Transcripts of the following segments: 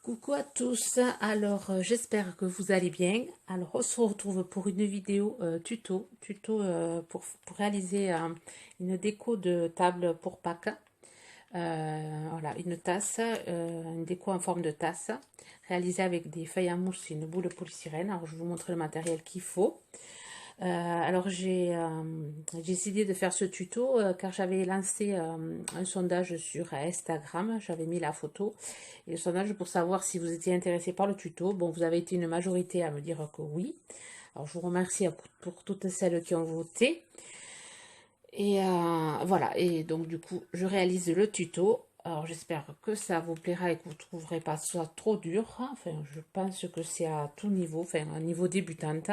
Coucou à tous, alors j'espère que vous allez bien. Alors on se retrouve pour une vidéo tuto pour réaliser une déco de table pour Pâques. Voilà, une tasse, une déco en forme de tasse, réalisée avec des feuilles à mousse et une boule de polystyrène. Alors je vais vous montrer le matériel qu'il faut. Alors j'ai décidé de faire ce tuto car j'avais lancé un sondage sur Instagram, j'avais mis la photo et le sondage pour savoir si vous étiez intéressé par le tuto. Bon, vous avez été une majorité à me dire que oui. Alors je vous remercie pour toutes celles qui ont voté. Et voilà, et donc du coup je réalise le tuto. Alors j'espère que ça vous plaira et que vous ne trouverez pas ça trop dur. Enfin, je pense que c'est à tout niveau, enfin à niveau débutante.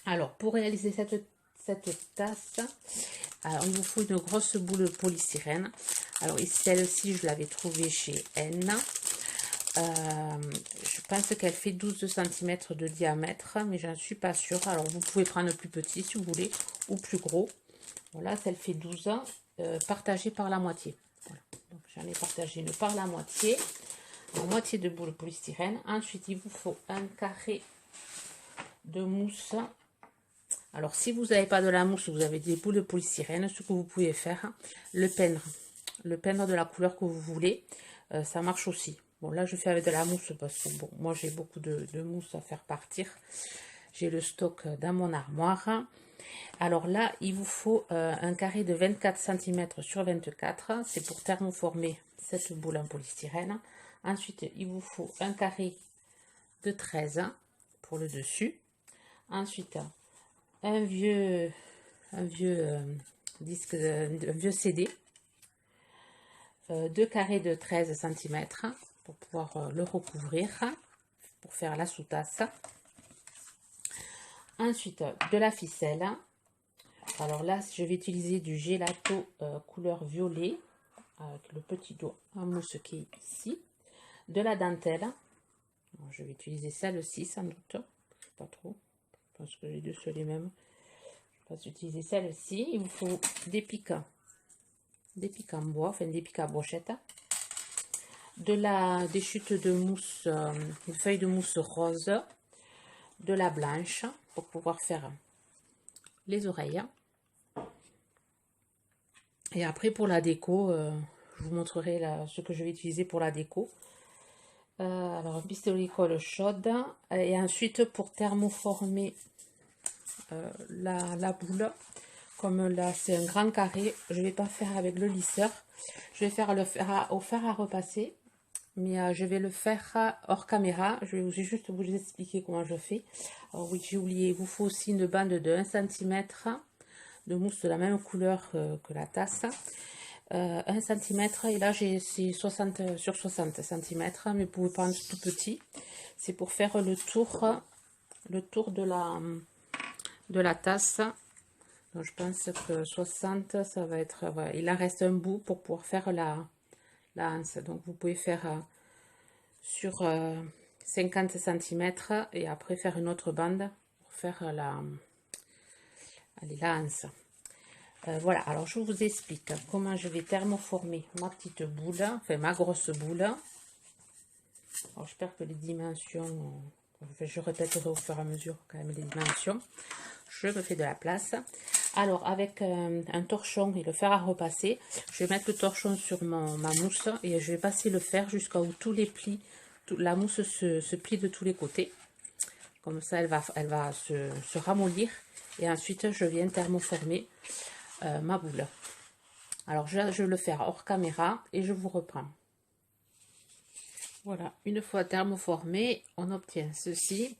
Alors, pour réaliser cette tasse, alors, il vous faut une grosse boule de polystyrène. Alors, celle-ci, je l'avais trouvée chez N. Je pense qu'elle fait 12 cm de diamètre, mais je n'en suis pas sûre. Alors, vous pouvez prendre plus petit si vous voulez, ou plus gros. Voilà, elle fait 12 partagée par la moitié. Voilà. Donc, j'en ai partagé une par la moitié. La moitié de boule de polystyrène. Ensuite, il vous faut un carré de mousse. Alors, si vous n'avez pas de la mousse, vous avez des boules de polystyrène, ce que vous pouvez faire, le peindre de la couleur que vous voulez, ça marche aussi. Bon, là, je fais avec de la mousse parce que, bon, moi, j'ai beaucoup de mousse à faire partir. J'ai le stock dans mon armoire. Alors là, il vous faut un carré de 24 cm sur 24. C'est pour thermoformer cette boule en polystyrène. Ensuite, il vous faut un carré de 13 pour le dessus. Ensuite, un vieux disque, un vieux CD, 2 carrés de 13 cm pour pouvoir le recouvrir, pour faire la sous-tasse. Ensuite, de la ficelle. Alors là, je vais utiliser du gelato couleur violet, avec le petit doigt en mousse qui est ici. De la dentelle. Alors, je vais utiliser celle-ci sans doute, je sais pas trop, je pense que les deux sont les mêmes. Je vais utiliser celle-ci. Il vous faut des pics en bois, enfin des pics à brochette, des chutes de mousse, une feuille de mousse rose, de la blanche pour pouvoir faire les oreilles. Et après pour la déco, je vous montrerai ce que je vais utiliser pour la déco. Alors un pistolet colle chaude et ensuite pour thermoformer la boule. Comme là c'est un grand carré, je ne vais pas faire avec le lisseur, je vais faire au fer à repasser, mais je vais le faire hors caméra. Je vais juste vous expliquer comment je fais. Alors oui, j'ai oublié, il vous faut aussi une bande de 1 cm de mousse de la même couleur que la tasse. 1 cm, et là c'est 60 sur 60 cm, mais vous pouvez prendre tout petit. C'est pour faire le tour de la tasse. Donc, je pense que 60, ça va être... Voilà, il en reste un bout pour pouvoir faire la hanse. Donc, vous pouvez faire sur 50 cm et après faire une autre bande pour faire la hanse. Voilà, alors je vous explique comment je vais thermoformer ma petite boule, enfin ma grosse boule. Alors, j'espère que les dimensions... je répéterai au fur et à mesure quand même les dimensions. Je me fais de la place. Alors, avec un torchon et le fer à repasser, je vais mettre le torchon sur ma mousse et je vais passer le fer jusqu'à où tous les plis, la mousse se plie de tous les côtés. Comme ça, elle va se ramollir. Et ensuite, je viens thermoformer ma boule. Alors, je vais le faire hors caméra et je vous reprends. Voilà, une fois thermoformé, on obtient ceci.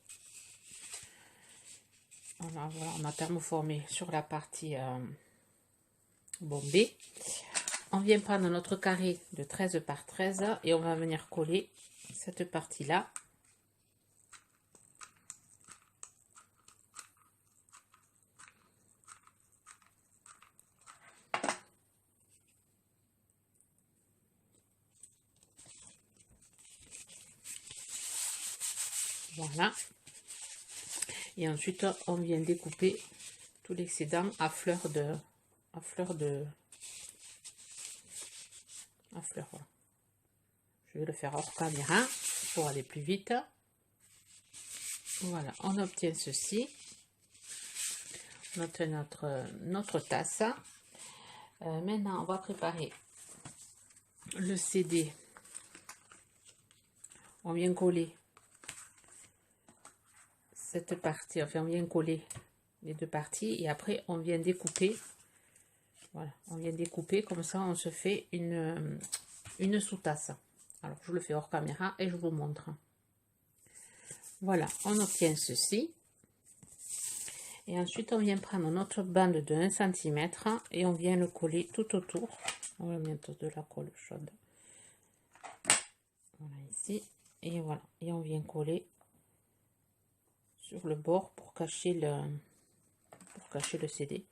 Voilà, on a thermoformé sur la partie bombée. On vient prendre notre carré de 13 par 13 et on va venir coller cette partie-là. Voilà. Et ensuite, on vient découper tout l'excédent à fleur. Voilà. Je vais le faire hors caméra. pour aller plus vite. Voilà, on obtient ceci. On obtient notre tasse. Maintenant, on va préparer le CD. On vient coller cette partie, enfin on vient coller les deux parties et après on vient découper. Voilà, on vient découper, comme ça on se fait une sous-tasse. Alors je le fais hors caméra et je vous montre. Voilà, on obtient ceci. Et ensuite on vient prendre notre bande de 1 cm et on vient le coller tout autour. On va mettre de la colle chaude. Voilà ici. Et voilà, et on vient coller sur le bord pour cacher le CD.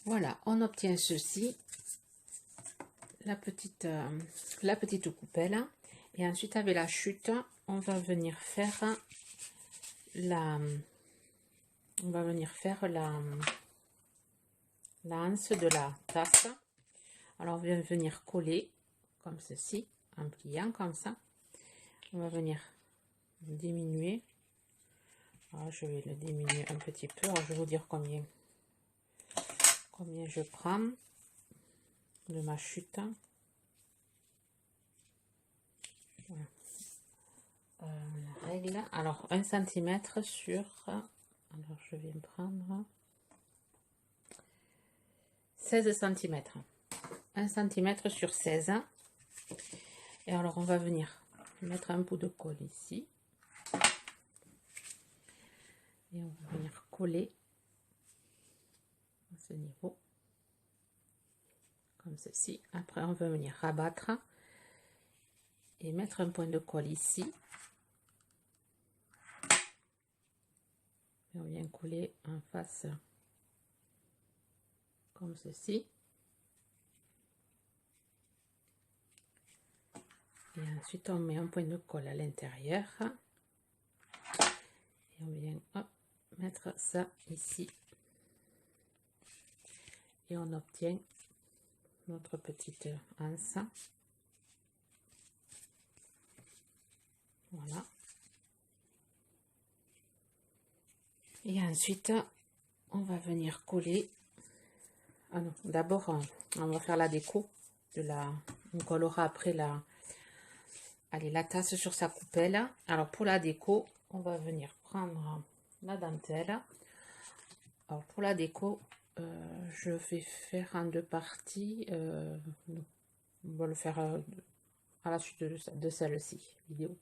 Voilà, on obtient ceci, la petite coupelle. Et ensuite avec la chute, on va venir faire la anse de la tasse. Alors on va venir coller comme ceci, en pliant comme ça. On va venir diminuer. Alors, je vais le diminuer un petit peu. Alors, je vais vous dire combien je prends de ma chute. Voilà. La règle, alors 1 cm sur, alors je vais prendre 16 cm, 1 cm sur 16. Et alors on va venir mettre un bout de colle ici et on va venir coller à ce niveau comme ceci. Après on va venir rabattre et mettre un point de colle ici et on vient coller en face comme ceci. Et ensuite on met un point de colle à l'intérieur et on vient hop, mettre ça ici et on obtient notre petite anse. Voilà. Et ensuite on va venir coller. Ah non, d'abord on va faire la déco de la, on collera après la tasse sur sa coupelle. Alors pour la déco, on va venir prendre la dentelle. Alors pour la déco, je vais faire en 2 parties. On va le faire à la suite de celle-ci vidéo.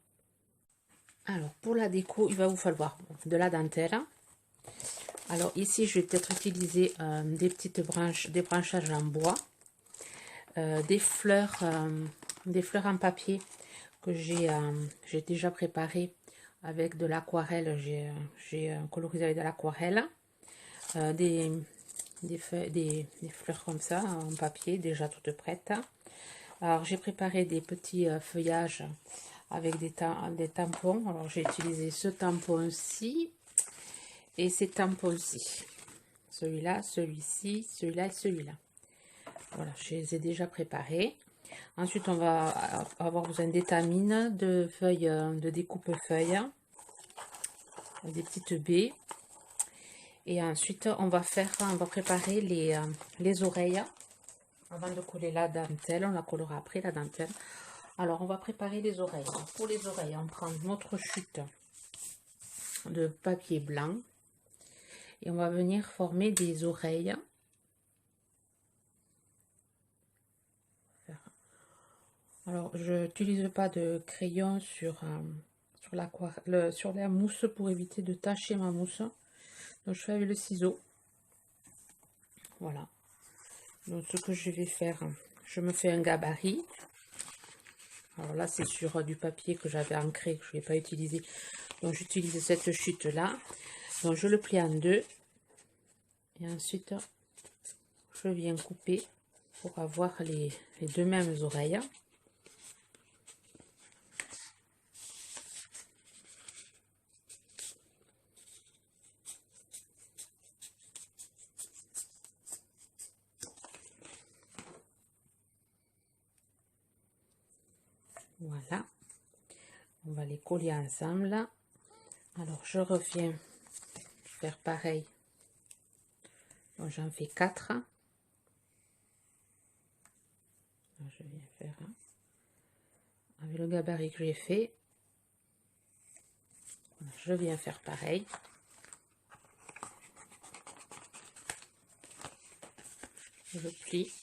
Alors pour la déco, il va vous falloir de la dentelle. Alors ici, je vais peut-être utiliser des petites branches, des branchages en bois, des fleurs en papier que j'ai déjà préparé avec de l'aquarelle. J'ai colorisé avec de l'aquarelle, des fleurs comme ça en papier déjà toutes prêtes. Alors j'ai préparé des petits feuillages avec des tampons. Alors j'ai utilisé ce tampon-ci et ces tampons-ci, celui-là, celui-ci, celui-là et celui-là. Voilà, je les ai déjà préparés. Ensuite, on va avoir besoin d'étamines, de feuilles, de découpe-feuilles, des petites baies. Et ensuite, on va préparer les oreilles. Avant de coller la dentelle, on la collera après la dentelle. Alors, on va préparer les oreilles. Pour les oreilles, on prend notre chute de papier blanc. Et on va venir former des oreilles. Alors, je n'utilise pas de crayon sur la mousse pour éviter de tacher ma mousse. Donc, je fais avec le ciseau. Voilà. Donc, ce que je vais faire, je me fais un gabarit. Alors là, c'est sur du papier que j'avais ancré, que je ne vais pas utiliser. Donc, j'utilise cette chute-là. Donc, je le plie en deux. Et ensuite, je viens couper pour avoir les deux mêmes oreilles. Voilà, on va les coller ensemble. Alors je reviens faire pareil, donc j'en fais 4. Je viens faire avec le gabarit que j'ai fait, je viens faire pareil. Je plie.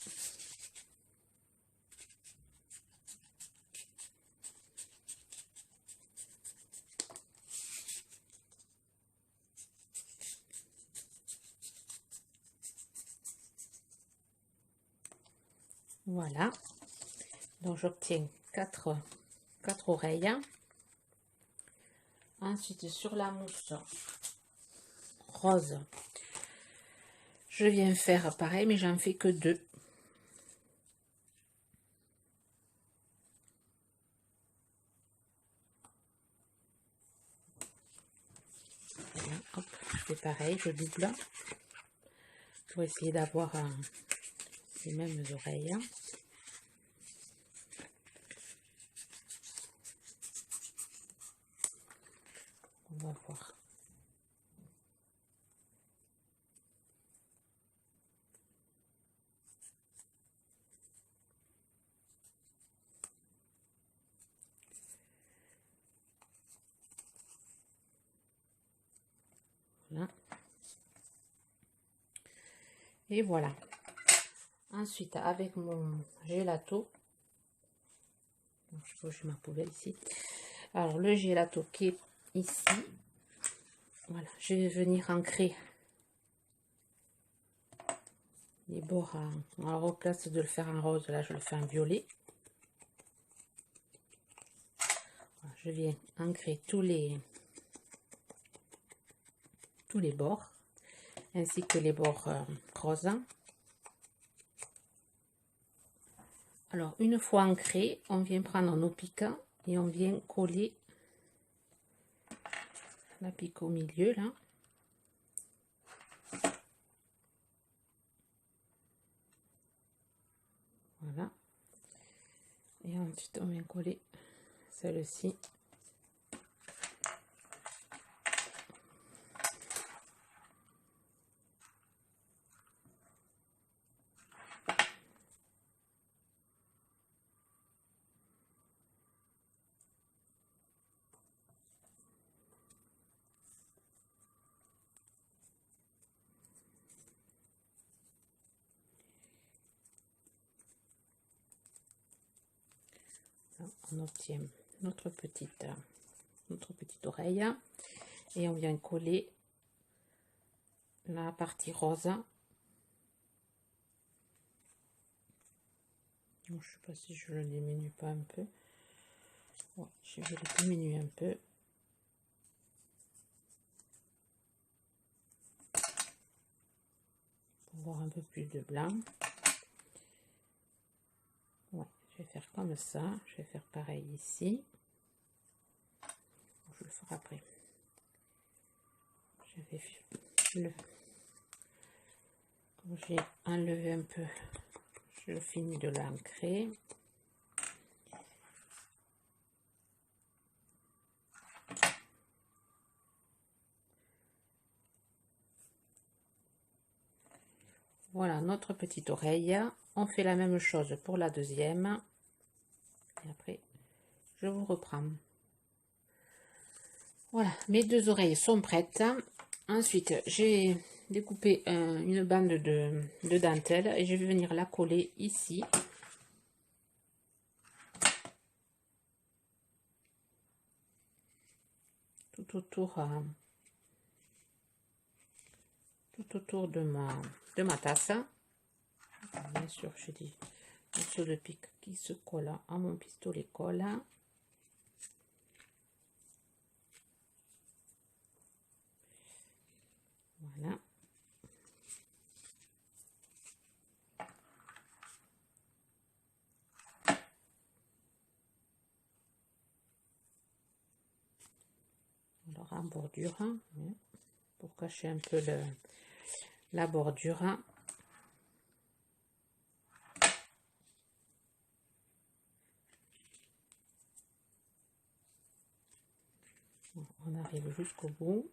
Voilà, donc j'obtiens 4 oreilles. Ensuite, sur la mousse rose, je viens faire pareil, mais j'en fais que 2. Voilà, hop, je fais pareil, je double pour essayer d'avoir les mêmes oreilles. On va voir. Voilà. Et voilà. Ensuite, avec mon gelato, je pose ma poubelle ici. Alors, le gelato qui est ici, voilà, je vais venir ancrer les bords. Alors, au place de le faire en rose, là, je le fais en violet. Voilà, je viens ancrer tous les bords, ainsi que les bords roses. Alors, une fois ancré, on vient prendre nos piquants et on vient coller la pique au milieu, là. Voilà. Et ensuite, on vient coller celle-ci. On obtient notre petite oreille et on vient coller la partie rose. Donc, je sais pas si je le diminue pas un peu. Ouais, je vais le diminuer un peu. Pour avoir un peu plus de blanc. Ouais, je vais faire comme ça. Je vais faire pareil ici. Je le ferai après. Je vais comme j'ai enlevé un peu, je finis de l'ancrer. Voilà notre petite oreille. On fait la même chose pour la deuxième. Et après, je vous reprends. Voilà, mes 2 oreilles sont prêtes. Ensuite, j'ai découpé une bande de dentelle et je vais venir la coller ici. Tout autour de ma tasse. Bien sûr, j'ai des morceaux de pique qui se collent à mon pistolet colle. Voilà. Alors en bordure, hein, pour cacher un peu la bordure. On arrive jusqu'au bout.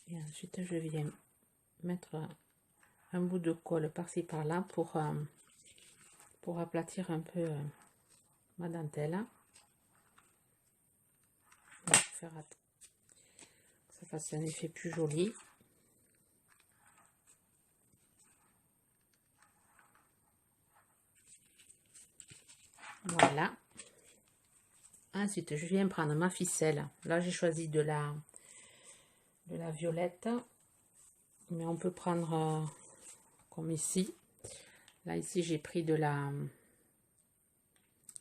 Et ensuite, je viens mettre un bout de colle par-ci par-là pour aplatir un peu ma dentelle. Faire que ça fasse un effet plus joli. Voilà. Ensuite, je viens prendre ma ficelle. Là, j'ai choisi de la violette. Mais on peut prendre comme ici. Là, ici, j'ai pris de la...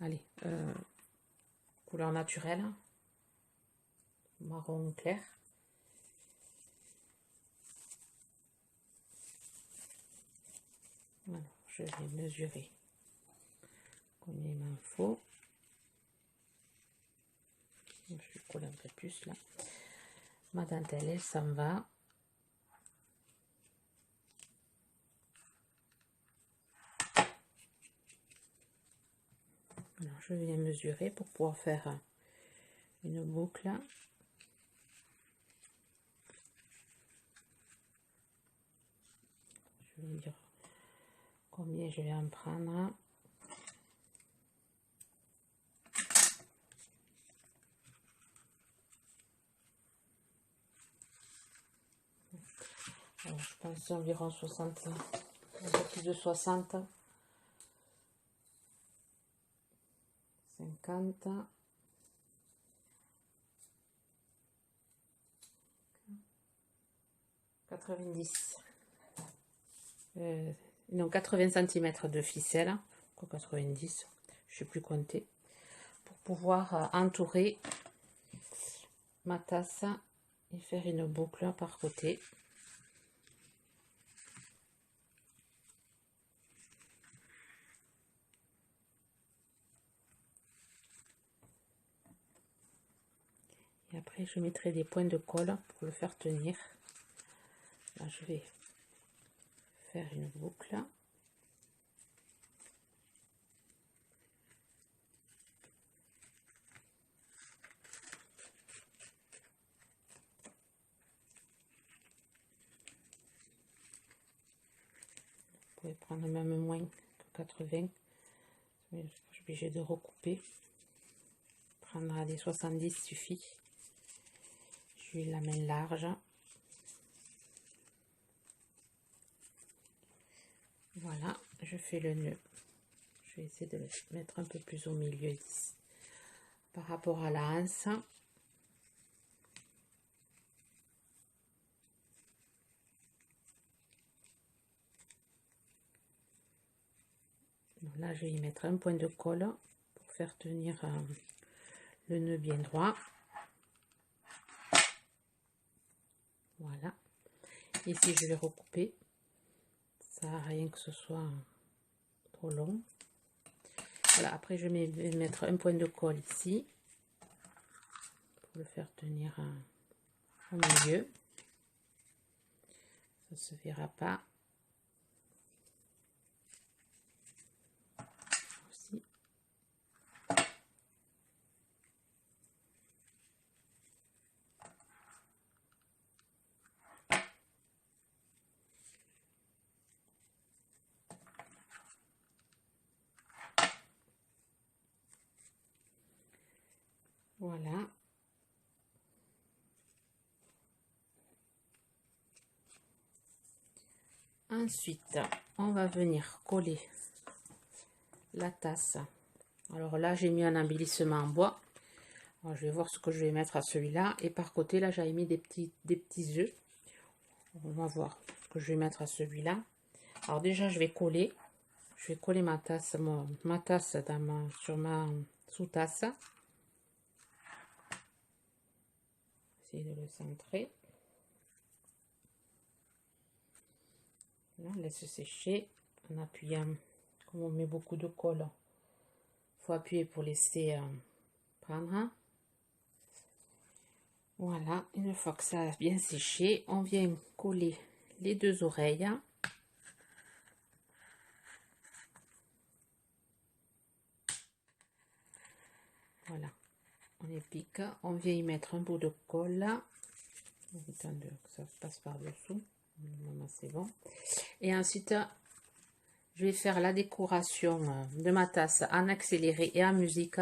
Allez, couleur naturelle. Marron clair. Alors, je vais mesurer combien il m'en faut. Je vais coller un peu plus là. Ma dentelle, elle s'en va. Alors, je viens mesurer pour pouvoir faire une boucle. Je vais dire combien je vais en prendre. Alors, je pense environ 60, un peu plus de 60, 50, 90, non 80 cm de ficelle, quoi 90, je sais plus compter, pour pouvoir entourer ma tasse et faire une boucle par côté. Et après, je mettrai des points de colle pour le faire tenir. Là, je vais faire une boucle. Vous pouvez prendre même moins que 80. Mais je suis obligée de recouper. Prendre les 70 suffit. J'ai la main large. Voilà, je fais le nœud. Je vais essayer de le mettre un peu plus au milieu ici, par rapport à la anse. Donc là, je vais y mettre un point de colle pour faire tenir le nœud bien droit. Voilà. Ici, je vais recouper. Ça sert à rien que ce soit trop long. Voilà, après, je vais mettre un point de colle ici pour le faire tenir au milieu. Ça ne se verra pas. Aussi. Voilà. Ensuite, on va venir coller la tasse. Alors là, j'ai mis un embellissement en bois. Alors, je vais voir ce que je vais mettre à celui-là. Et par côté, là, j'avais mis des petits œufs. On va voir ce que je vais mettre à celui-là. Alors déjà, je vais coller. Je vais coller ma tasse sur ma sous-tasse. Essayer de le centrer. Là, on laisse sécher en appuyant on met beaucoup de colle. Il faut appuyer pour laisser prendre. Voilà, une fois que ça a bien séché, on vient coller les deux oreilles. Voilà, on les pique. On vient y mettre un bout de colle. Attendez que ça passe par dessous. C'est bon. Et ensuite, je vais faire la décoration de ma tasse en accéléré et en musique.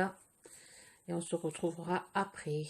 Et on se retrouvera après.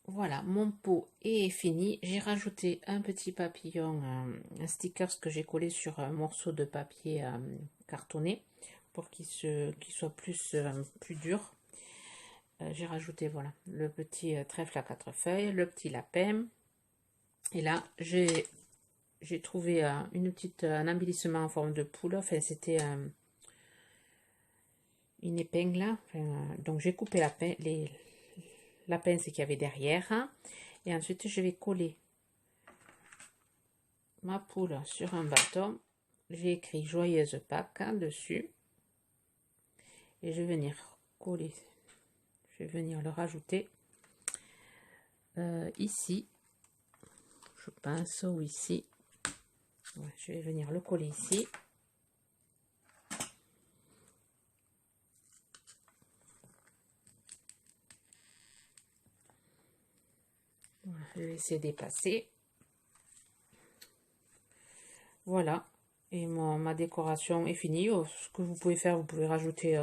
Voilà, mon pot est fini. J'ai rajouté un petit papillon, un sticker que j'ai collé sur un morceau de papier cartonné pour qu'il soit plus dur. J'ai rajouté voilà le petit trèfle à 4 feuilles, le petit lapin. Et là, j'ai trouvé un embellissement en forme de poule. Enfin, c'était une épingle. Donc, j'ai coupé la pince qu'il y avait derrière. Et ensuite, je vais coller ma poule sur un bâton. J'ai écrit Joyeuse Pâques dessus. Et je vais venir coller. Je vais venir le rajouter ici. Je pense, ou ici. Ouais, je vais venir le coller ici. Voilà, je vais laisser dépasser. Voilà, et ma décoration est finie. Ce que vous pouvez faire, vous pouvez rajouter,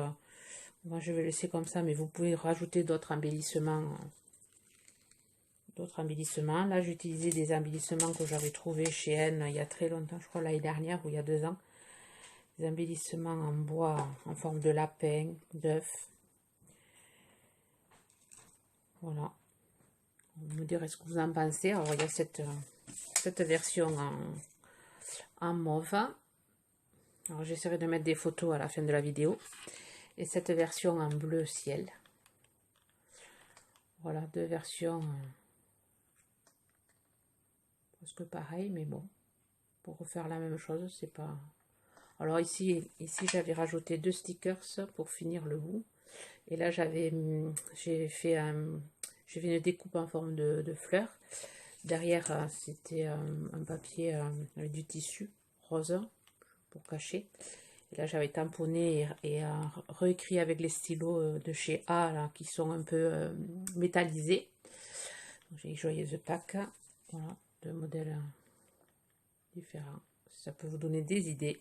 moi je vais laisser comme ça, mais vous pouvez rajouter d'autres embellissements. Là, j'ai utilisé des embellissements que j'avais trouvés chez N il y a très longtemps, je crois l'année dernière ou il y a 2 ans. Des embellissements en bois, en forme de lapin, d'œuf. Voilà. Vous me direz ce que vous en pensez. Alors, il y a cette version en mauve. Alors, j'essaierai de mettre des photos à la fin de la vidéo. Et cette version en bleu ciel. Voilà, 2 versions presque pareilles, mais bon, pour refaire la même chose, c'est pas... Alors ici j'avais rajouté 2 stickers pour finir le bout. Et là, j'ai fait une découpe en forme de fleur. Derrière, c'était un papier avec du tissu rose pour cacher. Et là, j'avais tamponné et réécrit avec les stylos de chez A, là, qui sont un peu métallisés. J'ai Joyeuse Pâques. Voilà, deux modèles différents. Ça peut vous donner des idées.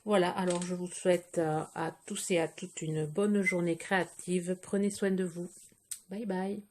Voilà, alors je vous souhaite à tous et à toutes une bonne journée créative. Prenez soin de vous. Bye bye.